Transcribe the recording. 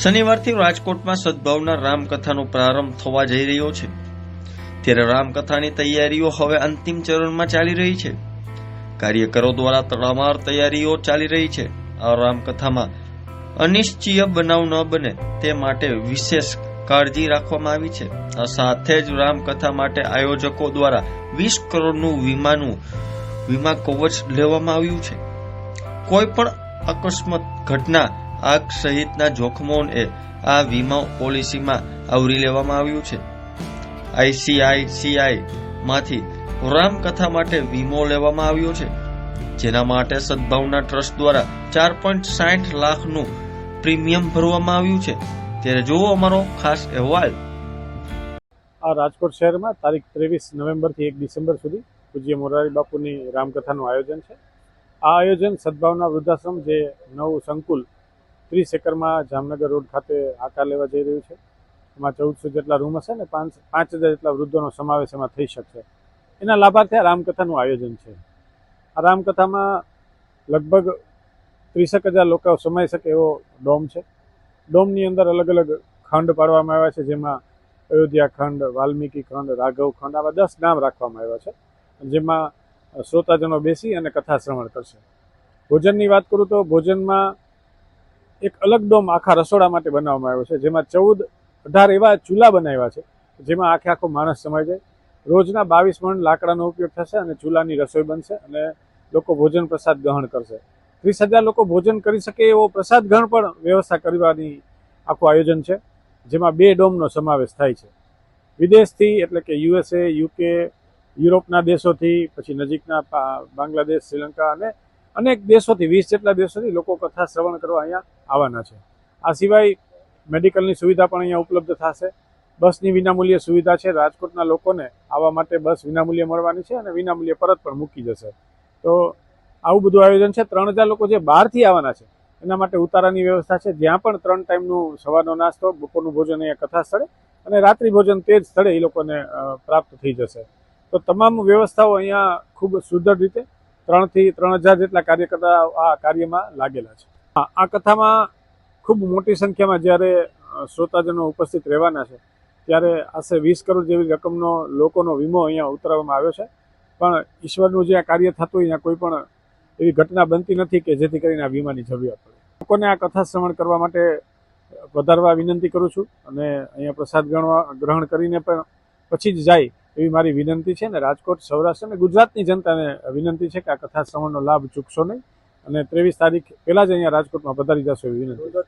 શનિવારથી રાજકોટમાં સદભાવના રામકથાનો પ્રારંભ થવા જઈ રહ્યો છે, ત્યારે રામકથાની તૈયારીઓ હવે અંતિમ ચરણમાં ચાલી રહી છે. કાર્યકરો દ્વારા તડામાર તૈયારીઓ ચાલી રહી છે. આ રામકથામાં અનિશ્ચિત બનાવ ન બને તે માટે વિશેષ કાળજી રાખવામાં આવી છે. આ સાથે જ રામકથા માટે આયોજકો દ્વારા 20 કરોડનું વીમા કવચ લેવામાં આવ્યું છે. કોઈ પણ અકસ્માત, ઘટના, આગ સહિતના જોખમોને આ વીમા પોલિસીમાં આવરી લેવામાં આવ્યું છે. ICICI માંથી રામકથા માટે વીમો લેવામાં આવ્યો છે, જેના માટે સદભાવના ટ્રસ્ટ દ્વારા 4.60 લાખનું પ્રીમિયમ ભરવામાં આવ્યું છે. ત્યારે જુઓ અમારો ખાસ અહેવાલ. આ રાજકોટ શહેરમાં તારીખ 23 નવેમ્બરથી 1 ડિસેમ્બર સુધી પૂજ્ય મોરારી બાપુની રામકથાનું આયોજન છે. આ આયોજન સદભાવના વૃદ્ધાશ્રમ, જે નવું સંકુલ 30 એકરમાં જામનગર રોડ ખાતે આકાર લેવા જઈ રહ્યું છે. એમાં 1400 જેટલા રૂમ હશે ને 5000 જેટલા વૃદ્ધોનો સમાવેશ એમાં થઈ શકશે. એના લાભાર્થે આ રામકથાનું આયોજન છે. આ રામકથામાં લગભગ 30,000 લોકો સમાઈ શકે એવો ડોમ છે. ડોમની અંદર અલગ અલગ ખંડ પાડવામાં આવ્યા છે, જેમાં અયોધ્યા ખંડ, વાલ્મીકી ખંડ, રાઘવ ખંડ, આવા 10 નામ રાખવામાં આવ્યા છે, જેમાં શ્રોતાજનો બેસી અને કથા શ્રવણ કરશે. ભોજનની વાત કરું તો ભોજનમાં એક અલગ ડોમ આખા રસોડા માટે બનાવવામાં આવ્યો છે, જેમાં 18 એવા ચૂલા બનાવ્યા છે, જેમાં આખો માણસ સમાઈ જાય. રોજના 22 મણ લાકડાનો ઉપયોગ થશે અને ચૂલાની રસોઈ બનશે અને લોકો ભોજન પ્રસાદ ગ્રહણ કરશે. 30,000 લોકો ભોજન કરી શકે એવો પ્રસાદ ગ્રહણ પણ વ્યવસ્થા કરવાની આખું આયોજન છે, જેમાં 2 ડોમનો સમાવેશ થાય છે. વિદેશથી એટલે કે USA, UK, યુરોપના દેશોથી, પછી નજીકના બાંગ્લાદેશ, શ્રીલંકા અને અનેક દેશોથી 20 જેટલા દેશોથી લોકો કથા શ્રવણ કરવા અહીંયા આવવાના છે. આ સિવાય મેડિકલની સુવિધા પણ અહીંયા ઉપલબ્ધ થશે. બસની વિનામૂલ્ય સુવિધા છે. રાજકોટના લોકોને આવવા માટે બસ વિનામૂલ્યે મળવાની છે અને વિનામૂલ્યે પરત પણ મૂકી જશે. તો આવું બધું આયોજન છે. 3,000 લોકો જે બહારથી આવવાના છે એના માટે ઉતારાની વ્યવસ્થા છે, જ્યાં પણ 3 ટાઈમનું સવારનો નાસ્તો, બપોરનું ભોજન અહીંયા કથા સ્થળે અને રાત્રિ ભોજન તે જ સ્થળે એ લોકોને પ્રાપ્ત થઈ જશે. તો તમામ વ્યવસ્થાઓ અહીંયા ખૂબ સુદૃઢ રીતે 3,000 થી 3,000 જેટલા કાર્યકર્તા આ કાર્યમાં લાગેલા છે. આ કથામાં ખૂબ મોટી સંખ્યામાં જ્યારે શ્રોતાજનો ઉપસ્થિત રહેવાના છે, ત્યારે આશરે 20 કરોડ જેવી રકમનો લોકોનો વીમો અહીંયા ઉતારવામાં આવ્યો છે. પણ ઈશ્વરનું જે આ કાર્ય થતું હોય, અહીંયા કોઈ પણ એવી ઘટના બનતી નથી કે જેથી કરીને આ વીમાની જરૂરિયાત પડે. લોકોને આ કથા શ્રવણ કરવા માટે વધારવા વિનંતી કરું છું અને અહીંયા પ્રસાદ ગ્રહણ કરીને પણ પછી જ જાય એવી મારી વિનંતી છે. ને રાજકોટ, સૌરાષ્ટ્ર અને ગુજરાતની જનતાને વિનંતી છે કે આ કથા શ્રવણનો લાભ ચૂકશો નહીં અને 23 તારીખ પહેલાં જ અહીંયા રાજકોટમાં પધારી જશો એવી વિનંતી.